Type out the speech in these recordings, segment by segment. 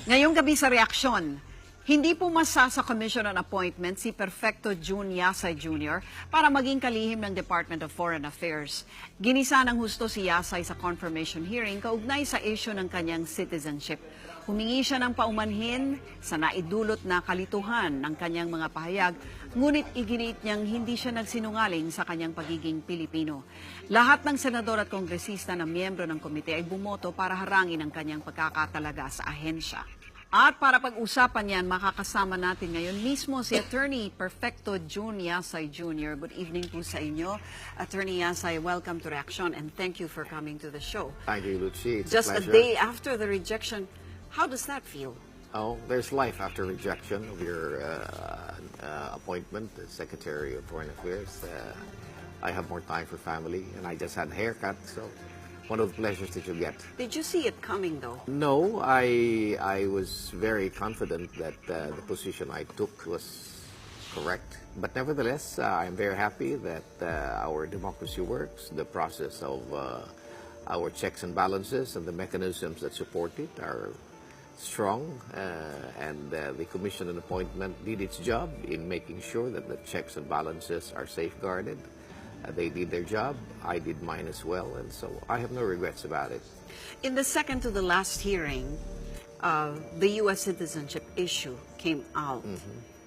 Ngayong gabi sa reaksyon, hindi pumasa sa Commission on Appointment si Perfecto June Yasay Jr. para maging kalihim ng Department of Foreign Affairs. Ginisa ng husto si Yasay sa confirmation hearing kaugnay sa issue ng kanyang citizenship. Humingi siya ng paumanhin sa naidulot na kalituhan ng kanyang mga pahayag, ngunit iginiit niyang hindi siya nagsinungaling sa kanyang pagiging Pilipino. Lahat ng senador at kongresista na miyembro ng komite ay bumoto para harangin ang kanyang pagkakatalaga sa ahensya. At para pag-usapan yan, makakasama natin ngayon mismo si Attorney Perfecto June Yasay Jr. Good evening po sa inyo. Attorney Yasay, welcome to Reaction and thank you for coming to the show. Thank you, Lucy. It's Just a a pleasure. day after the rejection, how does that feel? Oh, there's life after rejection of your appointment as Secretary of Foreign Affairs. I have more time for family, and I just had a haircut, so one of the pleasures that you get. Did you see it coming though? No, I was very confident that the position I took was correct. But nevertheless, I'm very happy that our democracy works. The process of our checks and balances and the mechanisms that support it are strong, and the Commission on Appointment did its job in making sure that the checks and balances are safeguarded. They did their job, I did mine as well, and so I have no regrets about it. In the second to the last hearing, the US citizenship issue came out,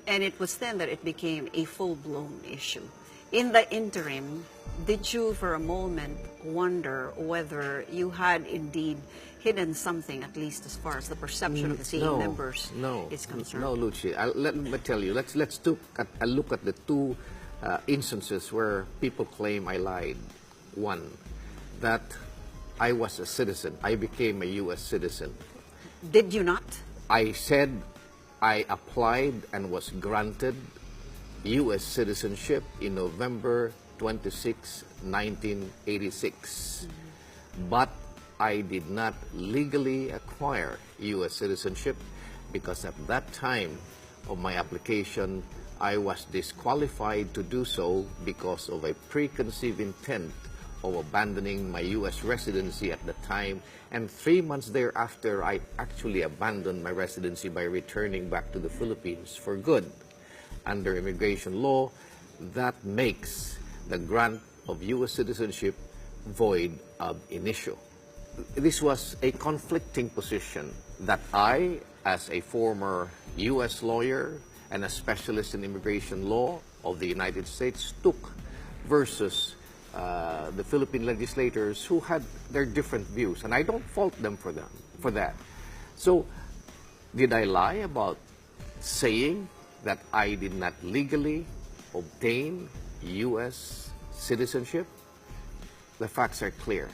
and it was then that it became a full-blown issue. In the interim, did you for a moment wonder whether you had indeed hidden something, at least as far as the perception of the CA members is concerned? No, Lucy. Let me tell you. Let's look at the two instances where people claim I lied. One, that I was a citizen. I became a U.S. citizen. Did you not? I said I applied and was granted U.S. citizenship in November 26, 1986. But I did not legally acquire U.S. citizenship because at that time of my application, I was disqualified to do so because of a preconceived intent of abandoning my U.S. residency at the time, and 3 months thereafter, I actually abandoned my residency by returning back to the Philippines for good. Under immigration law, that makes the grant of U.S. citizenship void ab initio. This was a conflicting position that I, as a former U.S. lawyer and a specialist in immigration law of the United States, took versus the Philippine legislators who had their different views, and I don't fault them for that. So, did I lie about saying that I did not legally obtain U.S. citizenship? The facts are clear.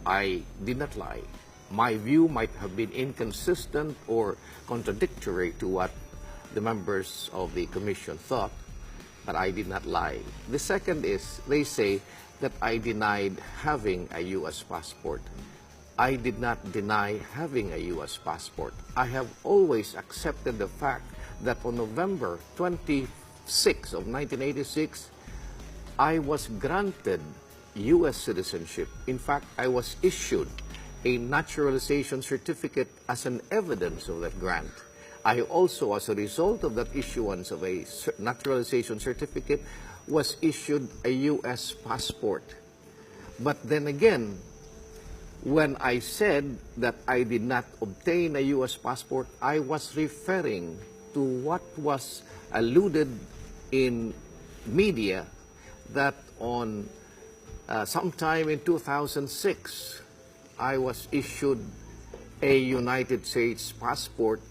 I did not lie. My view might have been inconsistent or contradictory to what the members of the commission thought, but I did not lie. The second is, they say that I denied having a U.S. passport. I did not deny having a U.S. passport. I have always accepted the fact that on November 26 of 1986, I was granted U.S. citizenship. In fact, I was issued a naturalization certificate as an evidence of that grant. I also, as a result of that issuance of a naturalization certificate, was issued a U.S. passport. But then again, when I said that I did not obtain a U.S. passport, I was referring to what was alluded in media that on sometime in 2006, I was issued a United States passport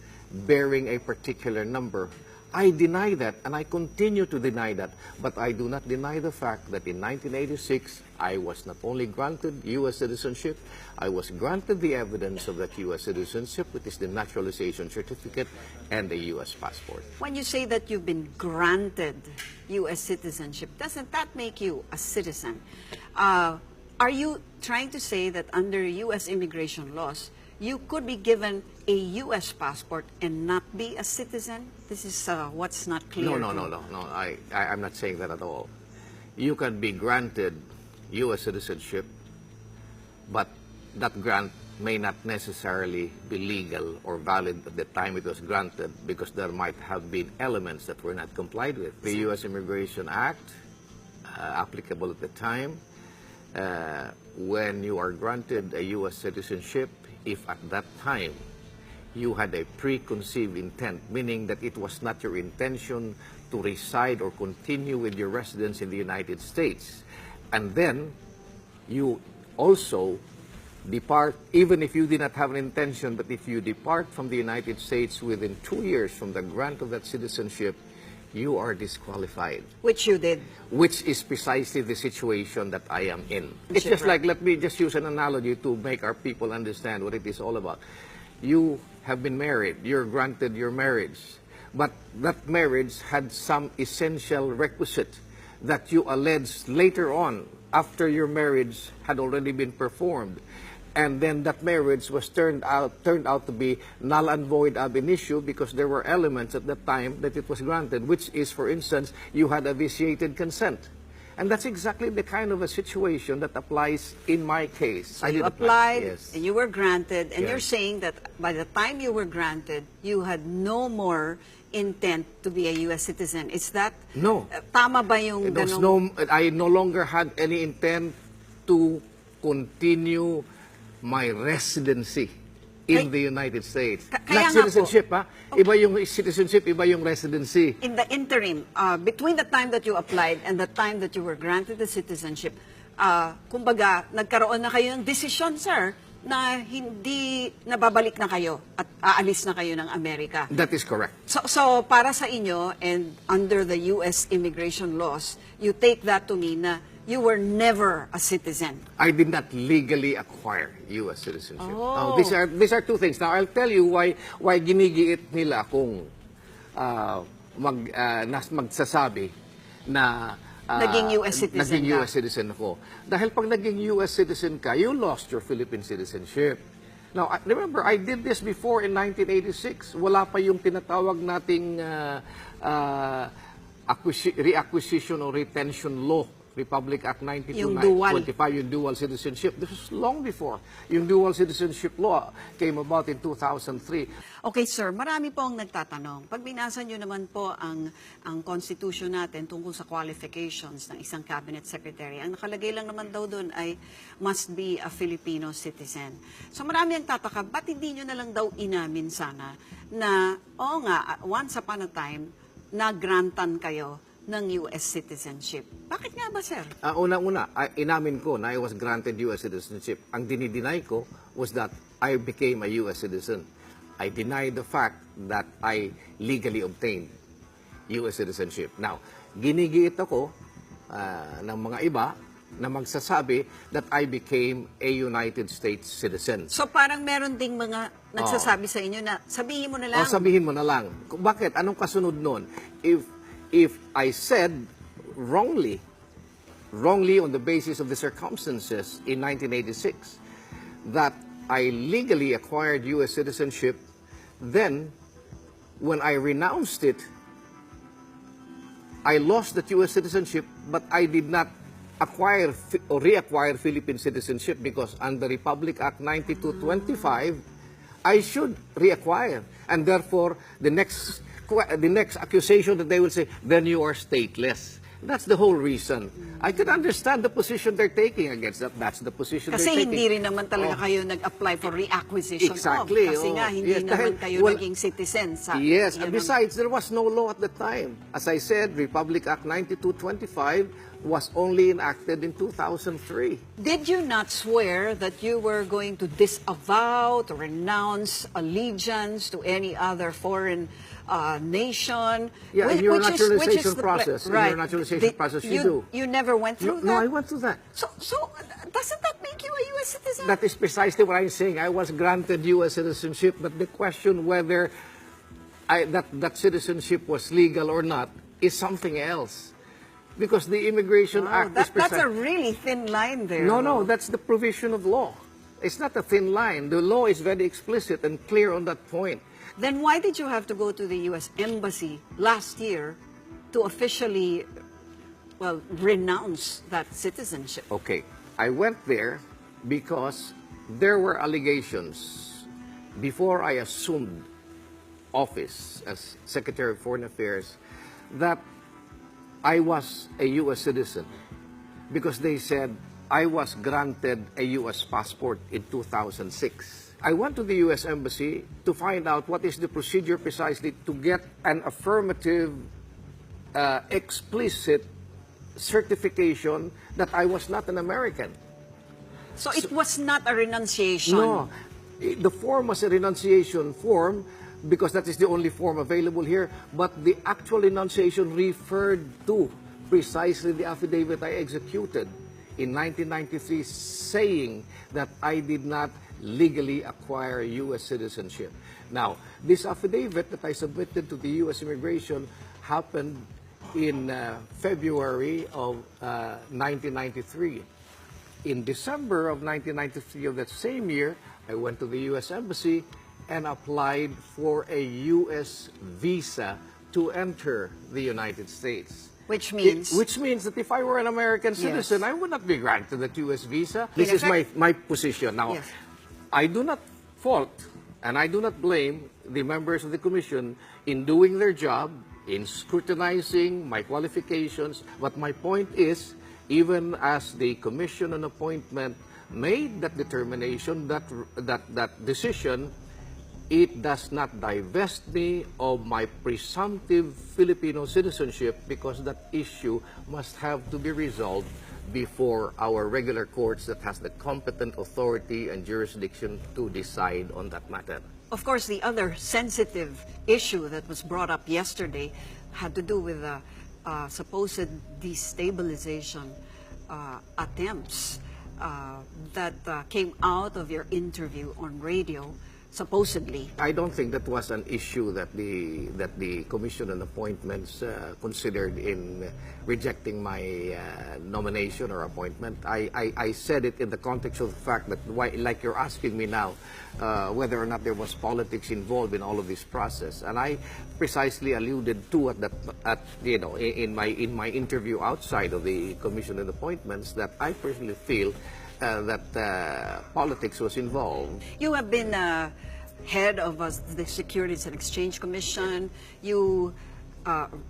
bearing a particular number. I deny that, and I continue to deny that, but I do not deny the fact that in 1986, I was not only granted U.S. citizenship, I was granted the evidence of that U.S. citizenship, which is the naturalization certificate and the U.S. passport. When you say that you've been granted U.S. citizenship, doesn't that make you a citizen? Are you trying to say that under U.S. immigration laws, you could be given a U.S. passport and not be a citizen? This is what's not clear. No. I'm not saying that at all. You can be granted U.S. citizenship, but that grant may not necessarily be legal or valid at the time it was granted because there might have been elements that were not complied with. The U.S. Immigration Act, applicable at the time, when you are granted a U.S. citizenship, if at that time you had a preconceived intent, meaning that it was not your intention to reside or continue with your residence in the United States, and then you also depart, even if you did not have an intention, but if you depart from the United States within 2 years from the grant of that citizenship, you are disqualified. Which you did. Which is precisely the situation that I am in. It's just like, let me just use an analogy to make our people understand what it is all about. You have been married, you're granted your marriage, but that marriage had some essential requisite that you alleged later on, after your marriage had already been performed. And then that marriage was turned out to be null and void ab initio because there were elements at the time that it was granted, which is, for instance, you had a vitiated consent. And that's exactly the kind of a situation that applies in my case. So you applied, yes, and you were granted, and yes, you're saying that by the time you were granted, you had no more intent to be a U.S. citizen. Is that? No. Tama ba yung ganong? I no longer had any intent to continue my residency in the United States. Not citizenship, ha? Okay. Iba yung citizenship, iba yung residency. In the interim, between the time that you applied and the time that you were granted the citizenship, kumbaga, nagkaroon na kayo ng desisyon, sir, na hindi nababalik na kayo at aalis na kayo ng Amerika. That is correct. So para sa inyo, and under the U.S. immigration laws, you take that to mean na you were never a citizen. I did not legally acquire U.S. citizenship. Oh. These are two things. Now, I'll tell you why ginigiit nila kung magsasabi na naging U.S. citizen naging U.S. citizen ako. Dahil pag naging U.S. citizen ka, you lost your Philippine citizenship. Now, remember, I did this before in 1986. Wala pa yung tinatawag nating reacquisition or retention law. Republic Act 9225, yung dual citizenship. This was long before. Yung dual citizenship law came about in 2003. Okay, sir, marami po ang nagtatanong. Pag binasa nyo naman po ang constitution natin tungkol sa qualifications ng isang cabinet secretary, ang nakalagay lang naman daw doon ay must be a Filipino citizen. So marami ang tataka, ba't hindi nyo na lang daw inamin sana na, oo nga, once upon a time, na-grantan kayo ng U.S. citizenship. Bakit nga ba, sir? Unang-una, inamin ko na I was granted U.S. citizenship. Ang dinideny ko was that I became a U.S. citizen. I denied the fact that I legally obtained U.S. citizenship. Now, ginigiit ako ng mga iba na magsasabi that I became a United States citizen. So parang meron ding mga nagsasabi sa inyo na sabihin mo na lang. Sabihin mo na lang. Bakit? Anong kasunod nun? If I said wrongly on the basis of the circumstances in 1986 that I legally acquired U.S. citizenship, then when I renounced it, I lost that U.S. citizenship, but I did not acquire or reacquire Philippine citizenship because under Republic Act 9225, I should reacquire. And therefore, the next accusation that they will say, then you are stateless. That's the whole reason. I can understand the position they're taking against that. That's the position kasi they're taking. Kasi hindi rin naman talaga kayo nag-apply for reacquisition exactly. Kasi nga, hindi naman kayo naging citizen sa... Yes, and besides, there was no law at the time. As I said, Republic Act 9225 was only enacted in 2003. Did you not swear that you were going to disavow, to renounce allegiance to any other foreign nation? Yeah, in your naturalization process. Right. In your naturalization process, you do. You never went through that? No, I went through that. So doesn't that make you a U.S. citizen? That is precisely what I'm saying. I was granted U.S. citizenship, but the question whether that citizenship was legal or not is something else. Because the Immigration Act is that's a really thin line there. No, that's the provision of law. It's not a thin line. The law is very explicit and clear on that point. Then why did you have to go to the U.S. Embassy last year to officially, renounce that citizenship? Okay. I went there because there were allegations before I assumed office as Secretary of Foreign Affairs that I was a U.S. citizen because they said I was granted a U.S. passport in 2006. I went to the U.S. Embassy to find out what is the procedure precisely to get an affirmative, explicit certification that I was not an American. So it was not a renunciation? No. The form was a renunciation form because that is the only form available here, but the actual renunciation referred to precisely the affidavit I executed in 1993 saying that I did not legally acquire U.S. citizenship. Now, this affidavit that I submitted to the U.S. Immigration happened in February of 1993. In December of 1993 of that same year, I went to the U.S. Embassy and applied for a U.S. visa to enter the United States. Which means? Which means that if I were an American citizen, Yes. I would not be granted that U.S. visa. In This is effect- my position. Now, Yes. I do not fault and I do not blame the members of the Commission in doing their job, in scrutinizing my qualifications. But my point is, even as the Commission on Appointment made that determination, that decision, it does not divest me of my presumptive Filipino citizenship because that issue must have to be resolved before our regular courts that has the competent authority and jurisdiction to decide on that matter. Of course, the other sensitive issue that was brought up yesterday had to do with the supposed destabilization attempts that came out of your interview on radio, supposedly. I don't think that was an issue that the Commission on Appointments considered in rejecting my nomination or appointment. I said it in the context of the fact that, like you're asking me now, whether or not there was politics involved in all of this process, and I precisely alluded to in my interview outside of the Commission on Appointments that I personally feel that politics was involved. You have been head of the Securities and Exchange Commission. You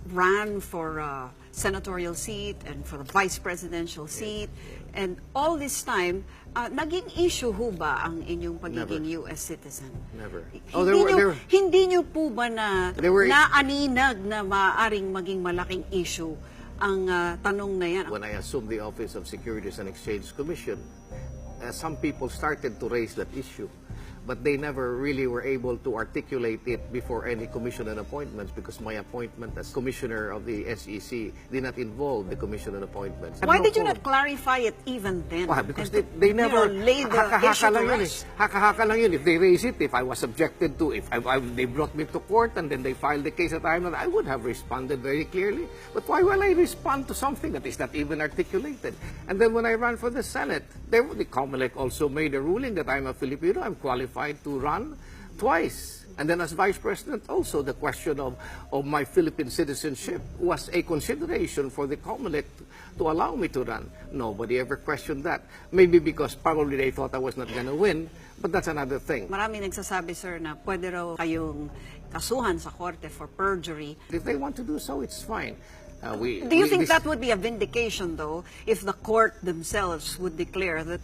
ran for a senatorial seat and for the vice presidential seat. And all this time, naging issue ho ba ang inyong pagiging U.S. citizen? Never. Hindi nyo po ba naaninag na maaaring maging malaking issue ang tanong na yan? When I assumed the office of Securities and Exchange Commission, some people started to raise that issue, but they never really were able to articulate it before any Commission on Appointments because my appointment as Commissioner of the SEC did not involve the Commission on Appointments. Why did you not clarify it even then? Why? Because And they never, lay the issue to rest. haka-haka lang yun. If they raise it, if I was subjected to, if they brought me to court and then they filed the case that I'm not, I would have responded very clearly. But why will I respond to something that is not even articulated? And then when I ran for the Senate, the COMELEC also made a ruling that I'm a Filipino, I'm qualified to run twice. And then as Vice President also, the question of my Philippine citizenship was a consideration for the COMELEC to allow me to run. Nobody ever questioned that. Maybe because probably they thought I was not going to win, but that's another thing. Marami nagsasabi, sir, na pwede raw kayong kasuhan sa korte for perjury. If they want to do so, it's fine. Do you think that would be a vindication, though, if the court themselves would declare that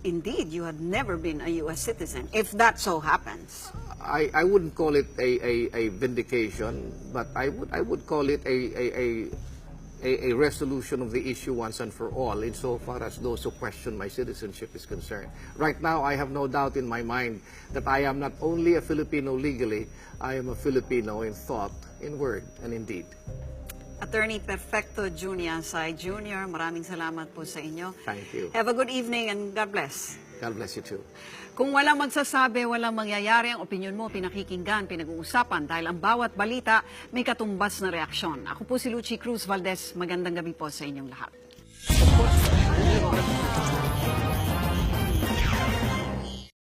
indeed you had never been a U.S. citizen, if that so happens? I wouldn't call it a vindication, but I would call it a resolution of the issue once and for all, insofar as those who question my citizenship is concerned. Right now, I have no doubt in my mind that I am not only a Filipino legally, I am a Filipino in thought, in word, and in deed. Attorney Perfecto Yasay Jr., maraming salamat po sa inyo. Thank you. Have a good evening and God bless. God bless you too. Kung walang magsasabi, walang mangyayari, ang opinyon mo, pinakikinggan, pinag-uusapan dahil ang bawat balita may katumbas na reaksyon. Ako po si Lucy Cruz Valdez. Magandang gabi po sa inyong lahat.